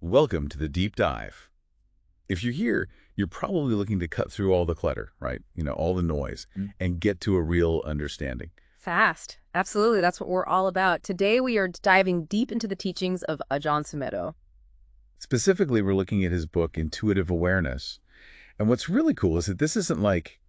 Welcome to the deep dive. If you're here, you're probably looking to cut through all the clutter, right? All the noise, and get to a real understanding. Fast. Absolutely. That's what we're all about. Today we are diving deep into the teachings of Ajahn Sumedho. Specifically, we're looking at his book, Intuitive Awareness. And what's really cool is that this isn't like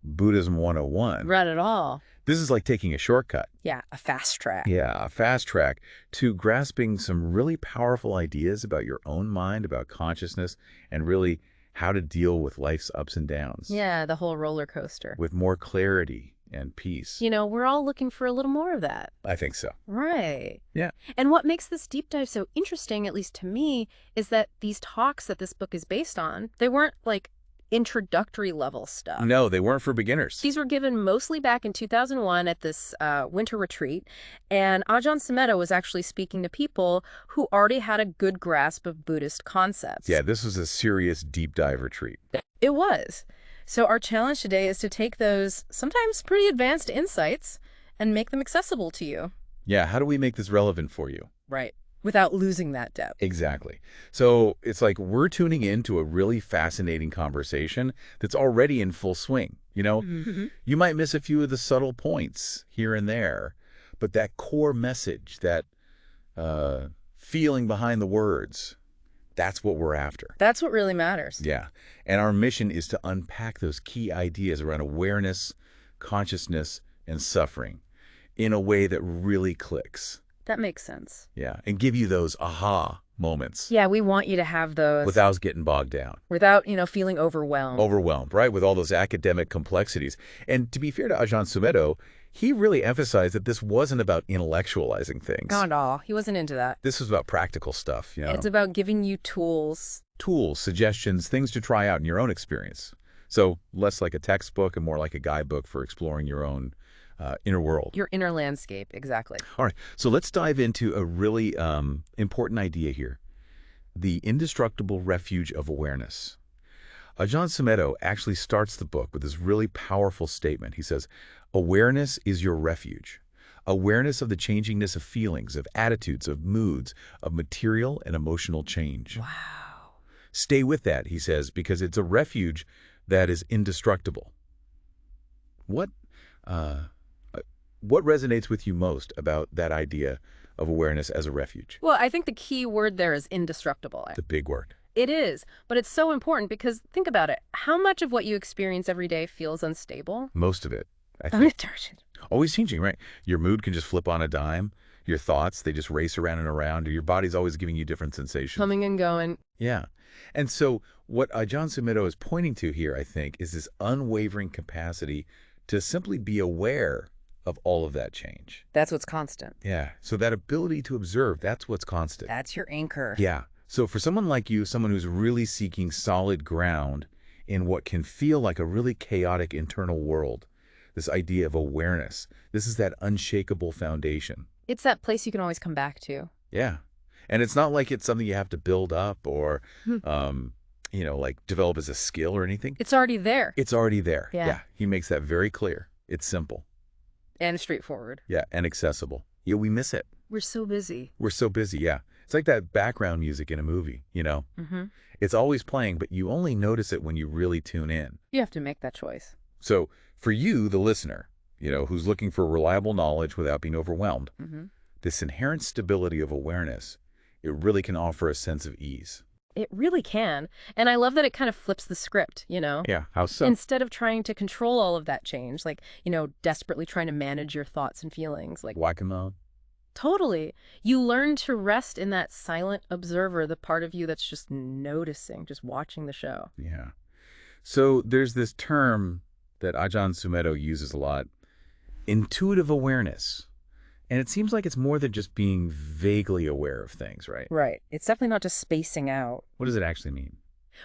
Buddhism 101. Right at all. This is like taking a shortcut. Yeah, a fast track. Yeah, a fast track to grasping some really powerful ideas about your own mind, about consciousness, and really how to deal with life's ups and downs. Yeah, the whole roller coaster. With more clarity and peace. We're all looking for a little more of that. I think so. Right. Yeah. And what makes this deep dive so interesting, at least to me, is that these talks that this book is based on, they weren't like introductory level stuff. No, they weren't for beginners. These were given mostly back in 2001 at this winter retreat, and Ajahn Sumedho was actually speaking to people who already had a good grasp of Buddhist concepts. Yeah, this was a serious deep dive retreat. It was. So our challenge today is to take those sometimes pretty advanced insights and make them accessible to you. Yeah, how do we make this relevant for you? Right. Without losing that depth. Exactly. So it's like we're tuning into a really fascinating conversation that's already in full swing. Mm-hmm. You might miss a few of the subtle points here and there, but that core message, that feeling behind the words, that's what we're after. That's what really matters. Yeah. And our mission is to unpack those key ideas around awareness, consciousness, and suffering in a way that really clicks. That makes sense. Yeah. And give you those aha moments. Yeah, we want you to have those. Without getting bogged down. Without, feeling overwhelmed. Overwhelmed, right? With all those academic complexities. And to be fair to Ajahn Sumedho, he really emphasized that this wasn't about intellectualizing things. Not at all. He wasn't into that. This was about practical stuff, It's about giving you tools. Tools, suggestions, things to try out in your own experience. So less like a textbook and more like a guidebook for exploring your own inner world. Your inner landscape, exactly. All right, so let's dive into a really important idea here. The indestructible refuge of awareness. Ajahn Sumedho actually starts the book with this really powerful statement. He says, awareness is your refuge. Awareness of the changingness of feelings, of attitudes, of moods, of material and emotional change. Wow. Stay with that, he says, because it's a refuge that is indestructible. What resonates with you most about that idea of awareness as a refuge? Well, I think the key word there is indestructible. The big word. It is, but it's so important because think about it. How much of what you experience every day feels unstable? Most of it, I think. It's Always changing, right? Your mood can just flip on a dime. Your thoughts, they just race around and around. Your body's always giving you different sensations. coming and going. Yeah. And so what Ajahn Sumedho is pointing to here, I think, is this unwavering capacity to simply be aware of all of that change. That's what's constant. Yeah. So that ability to observe, that's what's constant. That's your anchor. Yeah. So for someone like you, someone who's really seeking solid ground in what can feel like a really chaotic internal world, this idea of awareness, this is that unshakable foundation. It's that place you can always come back to. Yeah. And it's not like it's something you have to build up or, like develop as a skill or anything. It's already there. It's already there. Yeah. He makes that very clear. It's simple. And straightforward. Yeah. And accessible. Yeah, we miss it. We're so busy. We're so busy. Yeah. It's like that background music in a movie, Mm-hmm. It's always playing, but you only notice it when you really tune in. You have to make that choice. So for you, the listener, who's looking for reliable knowledge without being overwhelmed, this inherent stability of awareness, it really can offer a sense of ease. It really can. And I love that it kind of flips the script, Yeah, how so? Instead of trying to control all of that change, like, desperately trying to manage your thoughts and feelings. Like, Whack-a-mole. totally. You learn to rest in that silent observer, the part of you that's just noticing, just watching the show. Yeah. So there's this term that Ajahn Sumedho uses a lot, intuitive awareness. And it seems like it's more than just being vaguely aware of things, right? Right. It's definitely not just spacing out. What does it actually mean?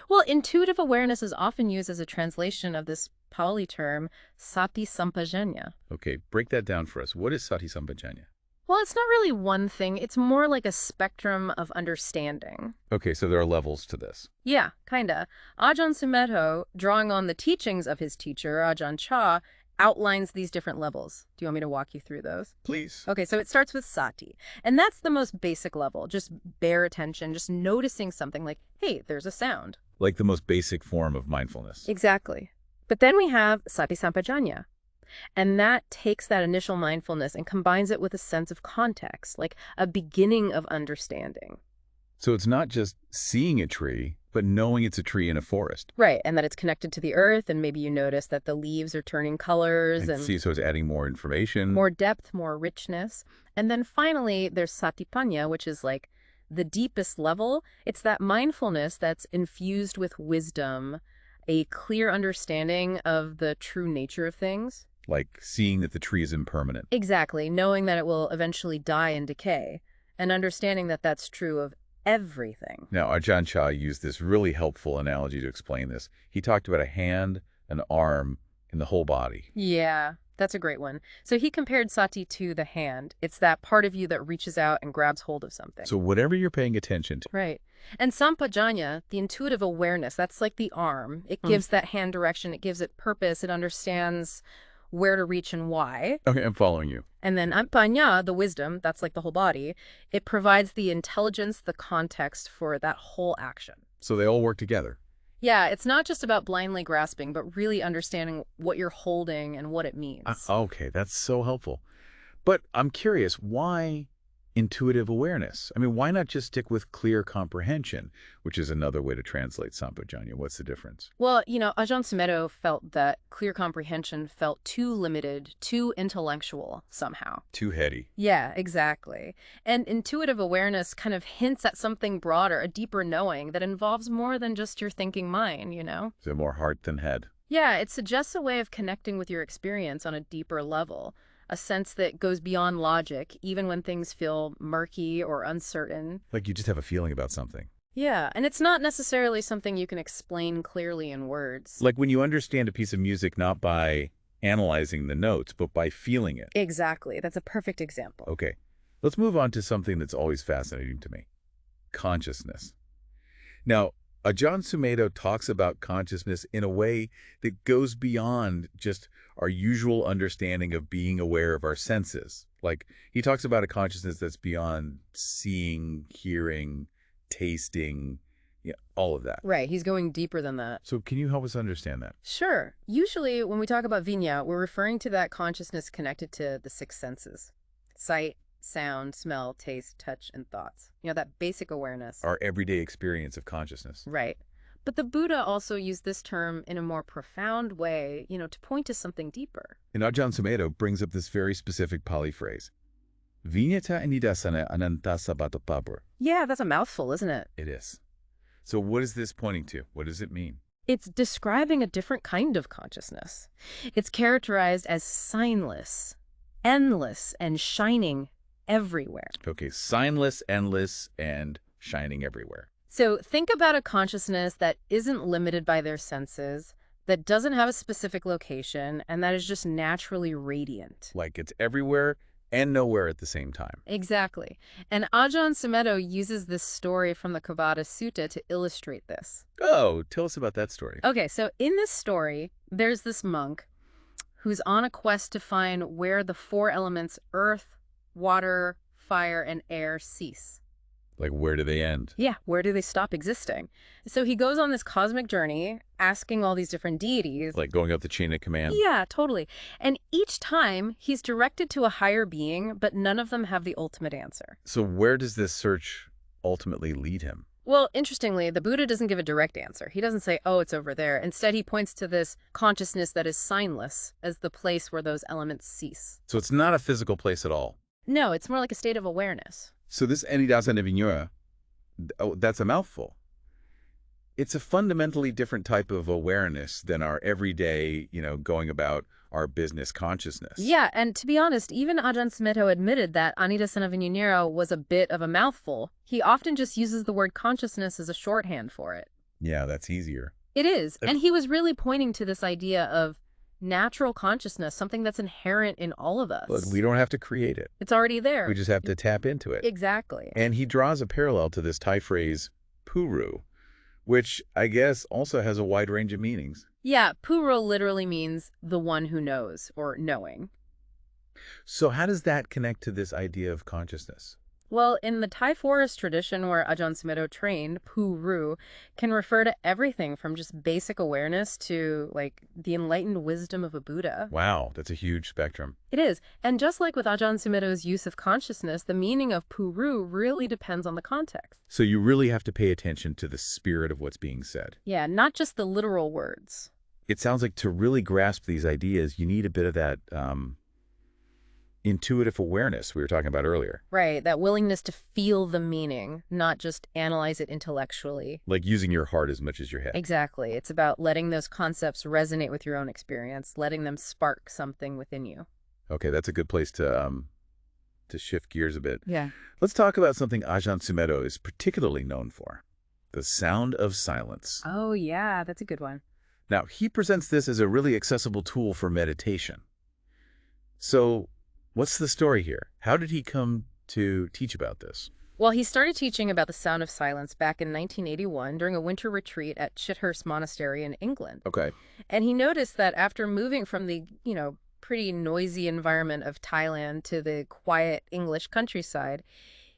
Well, intuitive awareness is often used as a translation of this Pali term, sati sampajanya. Okay, break that down for us. What is sati sampajanya? Well, it's not really one thing. It's more like a spectrum of understanding. Okay, so there are levels to this. Yeah, kinda. Ajahn Sumedho, drawing on the teachings of his teacher, Ajahn Chah, outlines these different levels. Do you want me to walk you through those? Please. Okay, so it starts with sati. And that's the most basic level, just bare attention, just noticing something like, hey, there's a sound. Like the most basic form of mindfulness. Exactly. But then we have sati sampajanya. And that takes that initial mindfulness and combines it with a sense of context, like a beginning of understanding. So it's not just seeing a tree, but knowing it's a tree in a forest. Right, and that it's connected to the earth, and maybe you notice that the leaves are turning colors And and see, so it's adding more information. more depth, more richness. And then finally, there's satipanya, which is like the deepest level. It's that mindfulness that's infused with wisdom, a clear understanding of the true nature of things. Like seeing that the tree is impermanent. Exactly, knowing that it will eventually die and decay, and understanding that that's true of everything. Now, Ajahn Chah used this really helpful analogy to explain this. He talked about a hand, an arm, and the whole body. Yeah, that's a great one. So he compared sati to the hand. It's that part of you that reaches out and grabs hold of something. So whatever you're paying attention to. Right. And sampajanya, the intuitive awareness, that's like the arm. It gives that hand direction. It gives it purpose. It understands where to reach and why. Okay, I'm following you. And then panya, the wisdom, that's like the whole body. It provides the intelligence, the context for that whole action. So they all work together. Yeah, it's not just about blindly grasping, but really understanding what you're holding and what it means. Okay, that's so helpful. But I'm curious, why intuitive awareness? I mean, why not just stick with clear comprehension, which is another way to translate sampajanya? What's the difference? Well, Ajahn Sumedho felt that clear comprehension felt too limited, too intellectual somehow. Too heady. Yeah, exactly. And intuitive awareness kind of hints at something broader, a deeper knowing that involves more than just your thinking mind, So more heart than head. Yeah, it suggests a way of connecting with your experience on a deeper level, a sense that goes beyond logic, even when things feel murky or uncertain. Like you just have a feeling about something. Yeah, and it's not necessarily something you can explain clearly in words. Like when you understand a piece of music not by analyzing the notes, but by feeling it. Exactly. That's a perfect example. Okay, let's move on to something that's always fascinating to me. Consciousness. Now, Ajahn Sumedho talks about consciousness in a way that goes beyond just our usual understanding of being aware of our senses. Like, he talks about a consciousness that's beyond seeing, hearing, tasting, all of that. Right. He's going deeper than that. So can you help us understand that? Sure. Usually when we talk about vinya, we're referring to that consciousness connected to the six senses. Sight, sound, smell, taste, touch, and thoughts. That basic awareness. Our everyday experience of consciousness. Right. But the Buddha also used this term in a more profound way, to point to something deeper. And Ajahn Sumedho brings up this very specific Pali phrase. Vinyata nidasana ananta sabbatoppabur. Yeah, that's a mouthful, isn't it? It is. So what is this pointing to? What does it mean? It's describing a different kind of consciousness. It's characterized as signless, endless, and shining everywhere. Okay, signless, endless, and shining everywhere. So think about a consciousness that isn't limited by their senses, that doesn't have a specific location, and that is just naturally radiant. Like it's everywhere and nowhere at the same time. Exactly. And Ajahn Sumedho uses this story from the Theravada Sutta to illustrate this. Oh, tell us about that story. Okay, so in this story, there's this monk who's on a quest to find where the four elements earth, water, fire, and air cease. Like, where do they end? Yeah, where do they stop existing? So he goes on this cosmic journey, asking all these different deities. Like going up the chain of command? Yeah, totally. And each time, he's directed to a higher being, but none of them have the ultimate answer. So where does this search ultimately lead him? Well, interestingly, the Buddha doesn't give a direct answer. He doesn't say, oh, it's over there. Instead, he points to this consciousness that is signless as the place where those elements cease. So it's not a physical place at all? No, it's more like a state of awareness. So this Enidasana Vinyura, that's a mouthful. It's a fundamentally different type of awareness than our everyday, going about our business consciousness. Yeah, and to be honest, even Ajahn Sumedho admitted that Anidasana Vinyura was a bit of a mouthful. He often just uses the word consciousness as a shorthand for it. Yeah, that's easier. It is. And he was really pointing to this idea of natural consciousness, something that's inherent in all of us. Look, we don't have to create it. It's already there. We just have to tap into it. Exactly. And he draws a parallel to this Thai phrase, puru, which I guess also has a wide range of meanings. Yeah, Puro literally means the one who knows, or knowing. So how does that connect to this idea of consciousness? Well, in the Thai forest tradition where Ajahn Sumedho trained, Puru can refer to everything from just basic awareness to, like, the enlightened wisdom of a Buddha. Wow, that's a huge spectrum. It is. And just like with Ajahn Sumedho's use of consciousness, the meaning of Puru really depends on the context. So you really have to pay attention to the spirit of what's being said. Yeah, not just the literal words. It sounds like to really grasp these ideas, you need a bit of that intuitive awareness we were talking about earlier. Right, that willingness to feel the meaning, not just analyze it intellectually. Like using your heart as much as your head. Exactly. It's about letting those concepts resonate with your own experience, letting them spark something within you. Okay, that's a good place to shift gears a bit. Yeah. Let's talk about something Ajahn Sumedho is particularly known for, the sound of silence. Oh, yeah, that's a good one. Now, he presents this as a really accessible tool for meditation. So, what's the story here? How did he come to teach about this? Well, he started teaching about the sound of silence back in 1981 during a winter retreat at Chithurst Monastery in England. Okay. And he noticed that after moving from the, pretty noisy environment of Thailand to the quiet English countryside,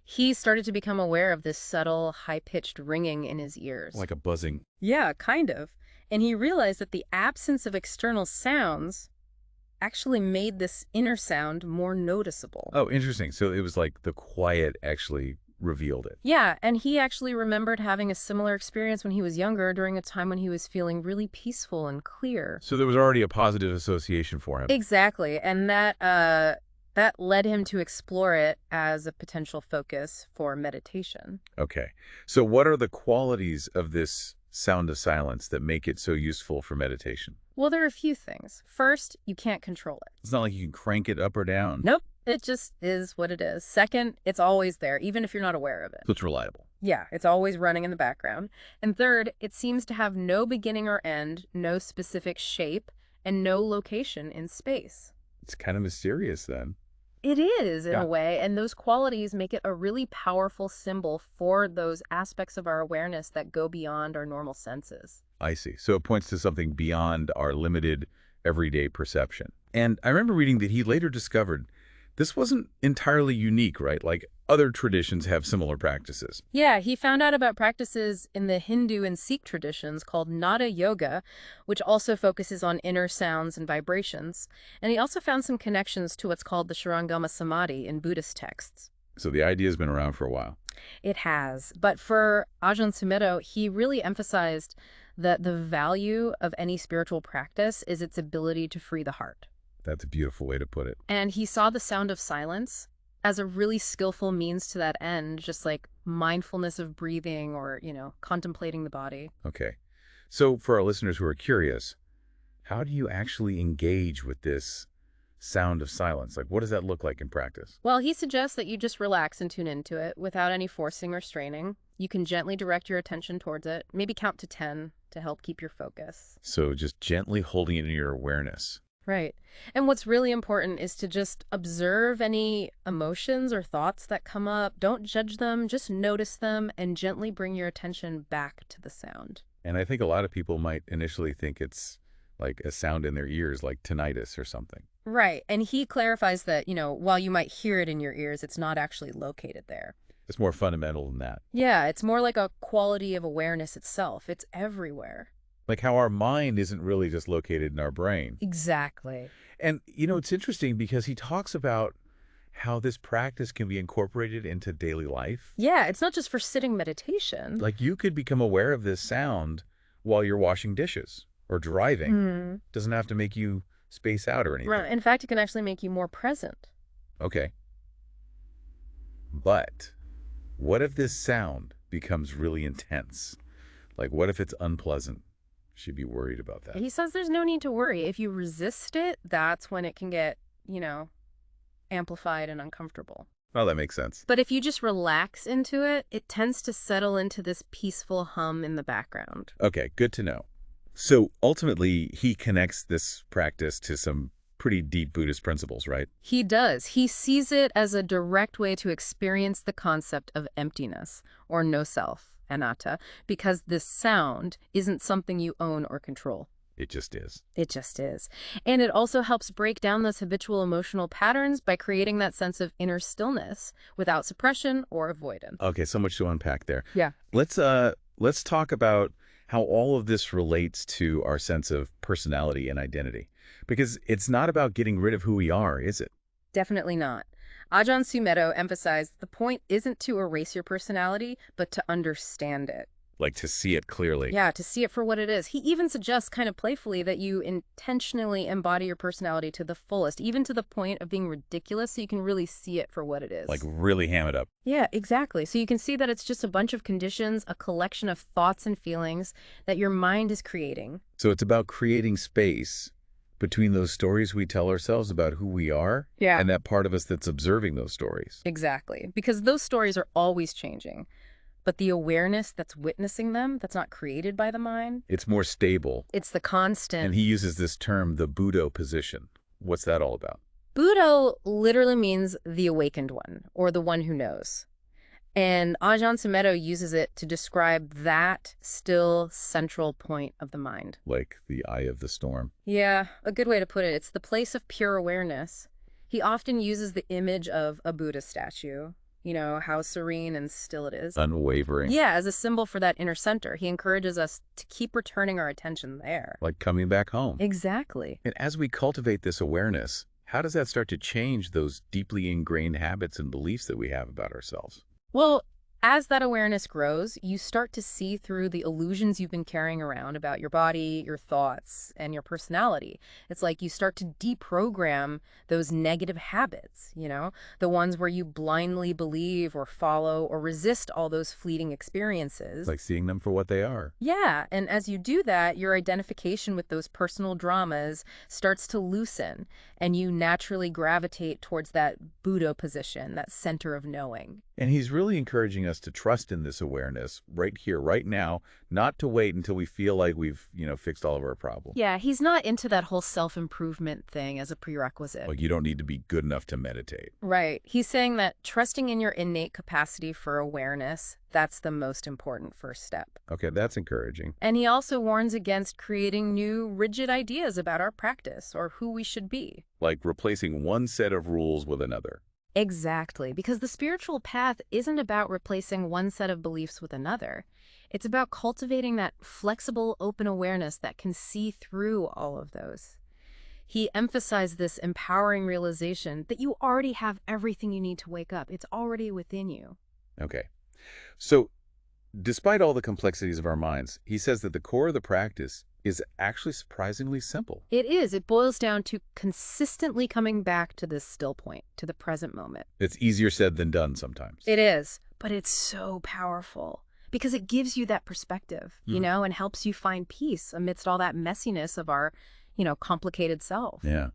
he started to become aware of this subtle, high-pitched ringing in his ears. Like a buzzing. Yeah, kind of. And he realized that the absence of external sounds actually made this inner sound more noticeable. Oh, interesting. So it was like the quiet actually revealed it. Yeah, and he actually remembered having a similar experience when he was younger during a time when he was feeling really peaceful and clear. So there was already a positive association for him. Exactly, and that led him to explore it as a potential focus for meditation. Okay. So what are the qualities of this sound of silence that make it so useful for meditation? Well, there are a few things. First, you can't control it. It's not like you can crank it up or down. Nope. It just is what it is. Second, it's always there, even if you're not aware of it. So it's reliable. Yeah, it's always running in the background. And third, it seems to have no beginning or end, no specific shape, and no location in space. It's kind of mysterious then. It is, in Yeah. a way, and those qualities make it a really powerful symbol for those aspects of our awareness that go beyond our normal senses. I see. So it points to something beyond our limited everyday perception. And I remember reading that he later discovered this wasn't entirely unique, right? Like other traditions have similar practices. Yeah, he found out about practices in the Hindu and Sikh traditions called Nada Yoga, which also focuses on inner sounds and vibrations. And he also found some connections to what's called the Shurangama Samadhi in Buddhist texts. So the idea has been around for a while. It has. But for Ajahn Sumedho, he really emphasized that the value of any spiritual practice is its ability to free the heart. That's a beautiful way to put it. And he saw the sound of silence as a really skillful means to that end, just like mindfulness of breathing or, contemplating the body. Okay. So for our listeners who are curious, how do you actually engage with this sound of silence? Like, what does that look like in practice? Well, he suggests that you just relax and tune into it without any forcing or straining. You can gently direct your attention towards it, maybe count to 10 to help keep your focus. So just gently holding it in your awareness. Right. And what's really important is to just observe any emotions or thoughts that come up. Don't judge them, just notice them and gently bring your attention back to the sound. And I think a lot of people might initially think it's like a sound in their ears, like tinnitus or something. Right. And he clarifies that, while you might hear it in your ears, it's not actually located there. It's more fundamental than that. Yeah, it's more like a quality of awareness itself. It's everywhere. Like how our mind isn't really just located in our brain. Exactly. And, it's interesting because he talks about how this practice can be incorporated into daily life. Yeah, it's not just for sitting meditation. Like you could become aware of this sound while you're washing dishes or driving. Doesn't have to make you space out or anything. Right. In fact, it can actually make you more present. Okay. But what if this sound becomes really intense? Like what if it's unpleasant? Should be worried about that. He says there's no need to worry. If you resist it, that's when it can get, amplified and uncomfortable. Well, that makes sense. But if you just relax into it, it tends to settle into this peaceful hum in the background. Okay, good to know. So ultimately, he connects this practice to some pretty deep Buddhist principles, right? He does. He sees it as a direct way to experience the concept of emptiness or no self, anatta, because this sound isn't something you own or control. It just is. It just is. And it also helps break down those habitual emotional patterns by creating that sense of inner stillness without suppression or avoidance. Okay, so much to unpack there. Yeah. Let's talk about how all of this relates to our sense of personality and identity. Because it's not about getting rid of who we are, is it? Definitely not. Ajahn Sumedho emphasized the point isn't to erase your personality, but to understand it. Like to see it clearly. Yeah, to see it for what it is. He even suggests kind of playfully that you intentionally embody your personality to the fullest, even to the point of being ridiculous, so you can really see it for what it is. Like really ham it up. Yeah, exactly. So you can see that it's just a bunch of conditions, a collection of thoughts and feelings that your mind is creating. So it's about creating space between those stories we tell ourselves about who we are and that part of us that's observing those stories. Exactly. Because those stories are always changing. But the awareness that's witnessing them, that's not created by the mind. It's more stable. It's the constant. And he uses this term, the Buddha position. What's that all about? Buddha literally means the awakened one, or the one who knows. And Ajahn Sumedho uses it to describe that still central point of the mind. Like the eye of the storm. Yeah, a good way to put it. It's the place of pure awareness. He often uses the image of a Buddha statue. You know, how serene and still it is. Unwavering. Yeah, as a symbol for that inner center. He encourages us to keep returning our attention there. Like coming back home. Exactly. And as we cultivate this awareness, how does that start to change those deeply ingrained habits and beliefs that we have about ourselves? Well, as that awareness grows, you start to see through the illusions you've been carrying around about your body, your thoughts, and your personality. It's like you start to deprogram those negative habits, you know, the ones where you blindly believe or follow or resist all those fleeting experiences. Like seeing them for what they are. Yeah, and as you do that, your identification with those personal dramas starts to loosen, and you naturally gravitate towards that Buddha position, that center of knowing. And he's really encouraging us to trust in this awareness right here, right now, not to wait until we feel like we've, fixed all of our problems. Yeah, he's not into that whole self-improvement thing as a prerequisite. Like you don't need to be good enough to meditate. Right. He's saying that trusting in your innate capacity for awareness, that's the most important first step. Okay, that's encouraging. And he also warns against creating new, rigid ideas about our practice or who we should be. Like replacing one set of rules with another. Exactly, because the spiritual path isn't about replacing one set of beliefs with another. It's about cultivating that flexible, open awareness that can see through all of those. He emphasized this empowering realization that you already have everything you need to wake up. It's already within you. Okay. So, despite all the complexities of our minds, he says that the core of the practice is actually surprisingly simple. It is. It boils down to consistently coming back to this still point, to the present moment. It's easier said than done sometimes. It is, but it's so powerful because it gives you that perspective, and helps you find peace amidst all that messiness of our, complicated self. Yeah.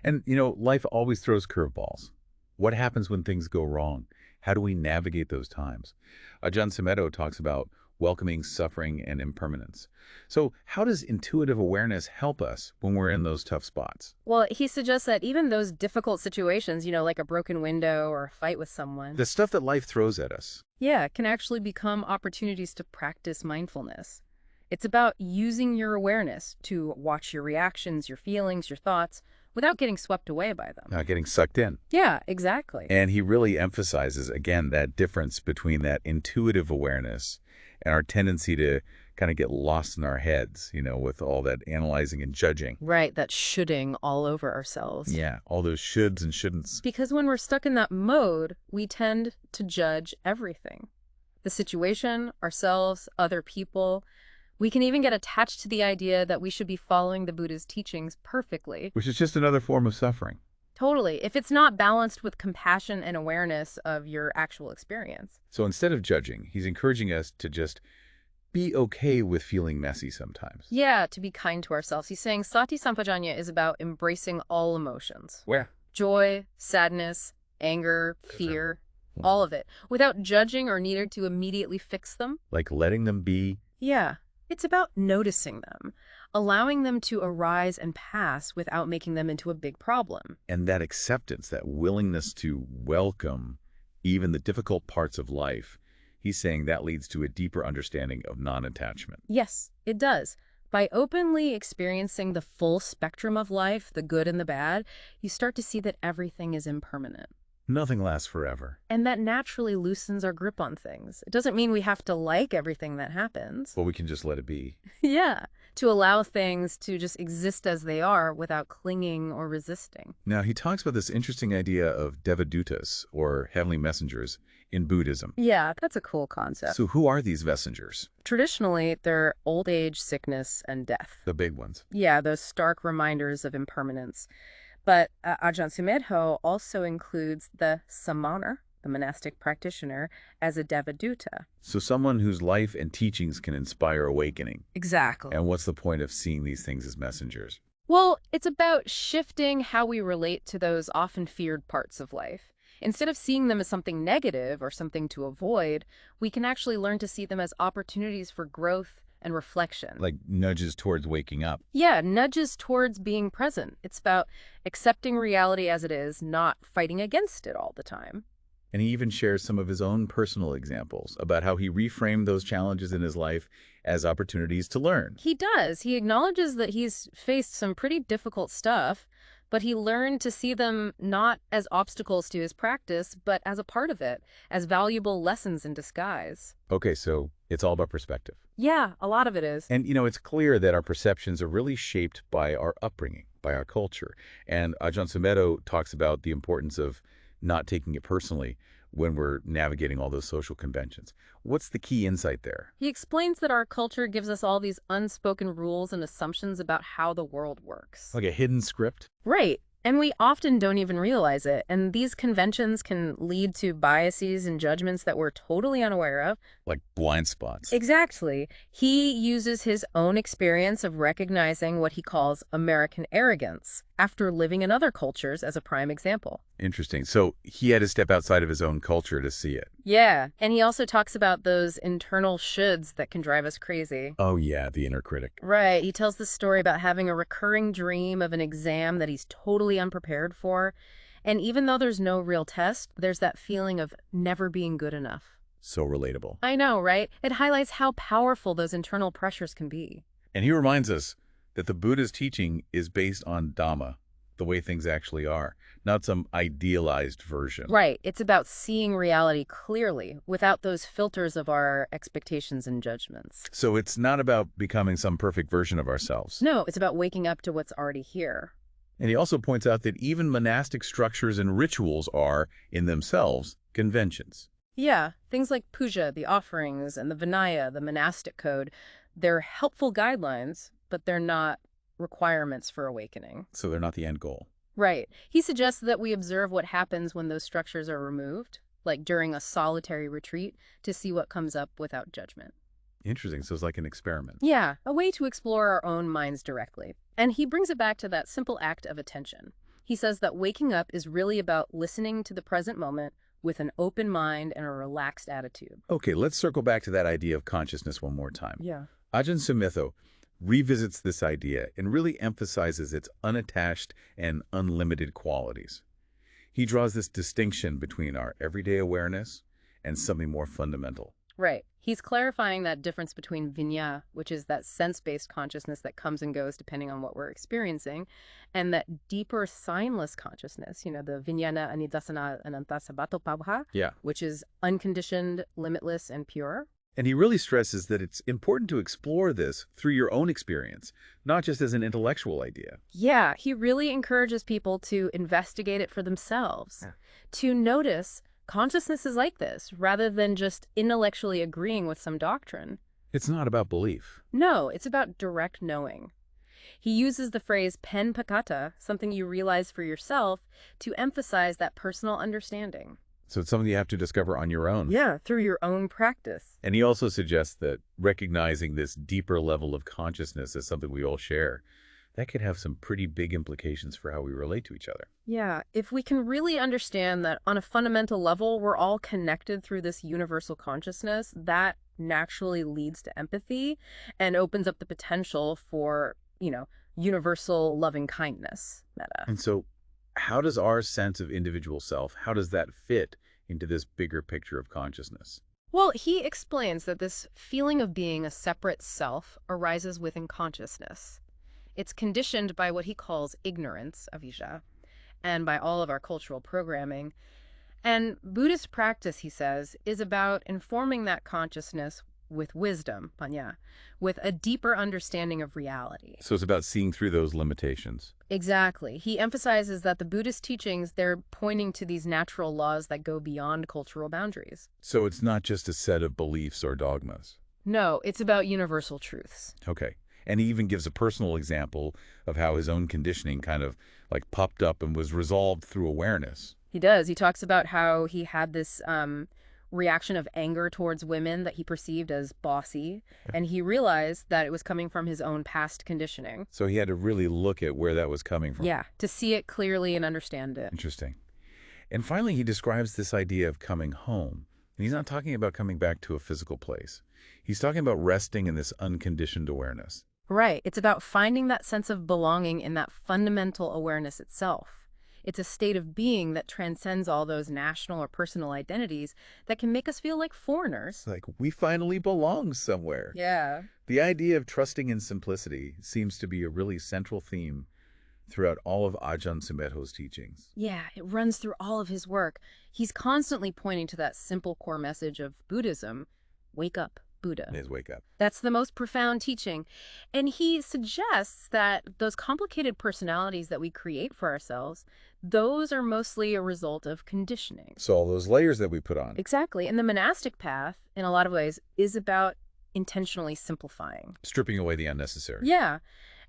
And, life always throws curveballs. What happens when things go wrong? How do we navigate those times? Ajahn Sumedho talks about welcoming suffering and impermanence. So how does intuitive awareness help us when we're in those tough spots? Well, he suggests that even those difficult situations, like a broken window or a fight with someone. The stuff that life throws at us. Yeah, can actually become opportunities to practice mindfulness. It's about using your awareness to watch your reactions, your feelings, your thoughts, without getting swept away by them. Not getting sucked in. Yeah, exactly. And he really emphasizes, again, that difference between that intuitive awareness and our tendency to kind of get lost in our heads, with all that analyzing and judging. Right, that shoulding all over ourselves. Yeah, all those shoulds and shouldn'ts. Because when we're stuck in that mode, we tend to judge everything. The situation, ourselves, other people. We can even get attached to the idea that we should be following the Buddha's teachings perfectly. Which is just another form of suffering. Totally, if it's not balanced with compassion and awareness of your actual experience. So instead of judging, he's encouraging us to just be okay with feeling messy sometimes. Yeah, to be kind to ourselves. He's saying sati sampajanya is about embracing all emotions. Where? Joy, sadness, anger, fear, all of it, without judging or needing to immediately fix them. Like letting them be. Yeah. It's about noticing them, allowing them to arise and pass without making them into a big problem. And that acceptance, that willingness to welcome even the difficult parts of life, he's saying that leads to a deeper understanding of non-attachment. Yes, it does. By openly experiencing the full spectrum of life, the good and the bad, you start to see that everything is impermanent. Nothing lasts forever. And that naturally loosens our grip on things. It doesn't mean we have to like everything that happens. Well, we can just let it be. Yeah, to allow things to just exist as they are without clinging or resisting. Now, he talks about this interesting idea of devadutas, or heavenly messengers, in Buddhism. Yeah, that's a cool concept. So who are these messengers? Traditionally, they're old age, sickness, and death. The big ones. Yeah, those stark reminders of impermanence. But Ajahn Sumedho also includes the samaner, the monastic practitioner, as a devaduta. So someone whose life and teachings can inspire awakening. Exactly. And what's the point of seeing these things as messengers? Well, it's about shifting how we relate to those often feared parts of life. Instead of seeing them as something negative or something to avoid, we can actually learn to see them as opportunities for growth and reflection. Like nudges towards waking up. Yeah, nudges towards being present. It's about accepting reality as it is, not fighting against it all the time. And he even shares some of his own personal examples about how he reframed those challenges in his life as opportunities to learn. He does. He acknowledges that he's faced some pretty difficult stuff, but he learned to see them not as obstacles to his practice, but as a part of it, as valuable lessons in disguise. Okay, so it's all about perspective. Yeah, a lot of it is. And, it's clear that our perceptions are really shaped by our upbringing, by our culture. And Ajahn Sumedho talks about the importance of not taking it personally when we're navigating all those social conventions. What's the key insight there? He explains that our culture gives us all these unspoken rules and assumptions about how the world works. Like a hidden script? Right. And we often don't even realize it. And these conventions can lead to biases and judgments that we're totally unaware of. Like blind spots. Exactly. He uses his own experience of recognizing what he calls American arrogance after living in other cultures as a prime example. Interesting. So he had to step outside of his own culture to see it. Yeah. And he also talks about those internal shoulds that can drive us crazy. Oh, yeah, the inner critic. Right. He tells this story about having a recurring dream of an exam that he's totally unprepared for. And even though there's no real test, there's that feeling of never being good enough. So relatable. I know, right? It highlights how powerful those internal pressures can be. And he reminds us that the Buddha's teaching is based on Dhamma, the way things actually are, not some idealized version. Right. It's about seeing reality clearly without those filters of our expectations and judgments. So it's not about becoming some perfect version of ourselves. No, it's about waking up to what's already here. And he also points out that even monastic structures and rituals are, in themselves, conventions. Yeah, things like puja, the offerings, and the Vinaya, the monastic code, they're helpful guidelines, but they're not requirements for awakening. So they're not the end goal. Right. He suggests that we observe what happens when those structures are removed, like during a solitary retreat, to see what comes up without judgment. Interesting. So it's like an experiment. Yeah, a way to explore our own minds directly. And he brings it back to that simple act of attention. He says that waking up is really about listening to the present moment with an open mind and a relaxed attitude. Okay, let's circle back to that idea of consciousness one more time. Yeah. Ajahn Sumedho revisits this idea and really emphasizes its unattached and unlimited qualities. He draws this distinction between our everyday awareness and something more fundamental. Right. He's clarifying that difference between vinya, which is that sense-based consciousness that comes and goes depending on what we're experiencing, and that deeper signless consciousness, the vijnana anidasana anantasabato pabha, which is unconditioned, limitless, and pure. And he really stresses that it's important to explore this through your own experience, not just as an intellectual idea. Yeah, he really encourages people to investigate it for themselves, to notice consciousness is like this, rather than just intellectually agreeing with some doctrine. It's not about belief. No, it's about direct knowing. He uses the phrase pen pakata, something you realize for yourself, to emphasize that personal understanding. So it's something you have to discover on your own. Yeah, through your own practice. And he also suggests that recognizing this deeper level of consciousness as something we all share, that could have some pretty big implications for how we relate to each other. Yeah, if we can really understand that on a fundamental level, we're all connected through this universal consciousness, that naturally leads to empathy and opens up the potential for, universal loving kindness. Meta. And so how does our sense of individual self, how does that fit into this bigger picture of consciousness? Well, he explains that this feeling of being a separate self arises within consciousness. It's conditioned by what he calls ignorance, avijja, and by all of our cultural programming. And Buddhist practice, he says, is about informing that consciousness with wisdom, panya, with a deeper understanding of reality. So it's about seeing through those limitations. Exactly. He emphasizes that the Buddhist teachings, they're pointing to these natural laws that go beyond cultural boundaries. So it's not just a set of beliefs or dogmas. No, it's about universal truths. Okay. And he even gives a personal example of how his own conditioning kind of like popped up and was resolved through awareness. He does. He talks about how he had this reaction of anger towards women that he perceived as bossy, and he realized that it was coming from his own past conditioning. So he had to really look at where that was coming from. Yeah, to see it clearly and understand it. Interesting. And finally, he describes this idea of coming home. And he's not talking about coming back to a physical place. He's talking about resting in this unconditioned awareness. Right. It's about finding that sense of belonging in that fundamental awareness itself. It's a state of being that transcends all those national or personal identities that can make us feel like foreigners. Like, we finally belong somewhere. Yeah. The idea of trusting in simplicity seems to be a really central theme throughout all of Ajahn Sumedho's teachings. Yeah, it runs through all of his work. He's constantly pointing to that simple core message of Buddhism: wake up, Buddha. His wake up. That's the most profound teaching. And he suggests that those complicated personalities that we create for ourselves, those are mostly a result of conditioning. So all those layers that we put on. Exactly. And the monastic path, in a lot of ways, is about intentionally simplifying. Stripping away the unnecessary. Yeah.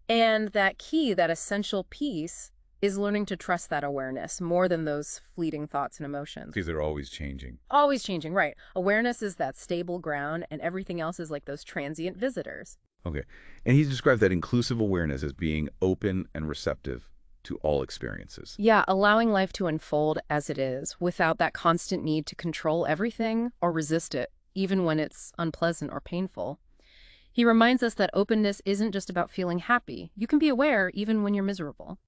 And that key, that essential piece, is learning to trust that awareness more than those fleeting thoughts and emotions. Because they're always changing. Always changing, right. Awareness is that stable ground, and everything else is like those transient visitors. Okay. And he described that inclusive awareness as being open and receptive to all experiences. Yeah, allowing life to unfold as it is, without that constant need to control everything or resist it, even when it's unpleasant or painful. He reminds us that openness isn't just about feeling happy. You can be aware even when you're miserable.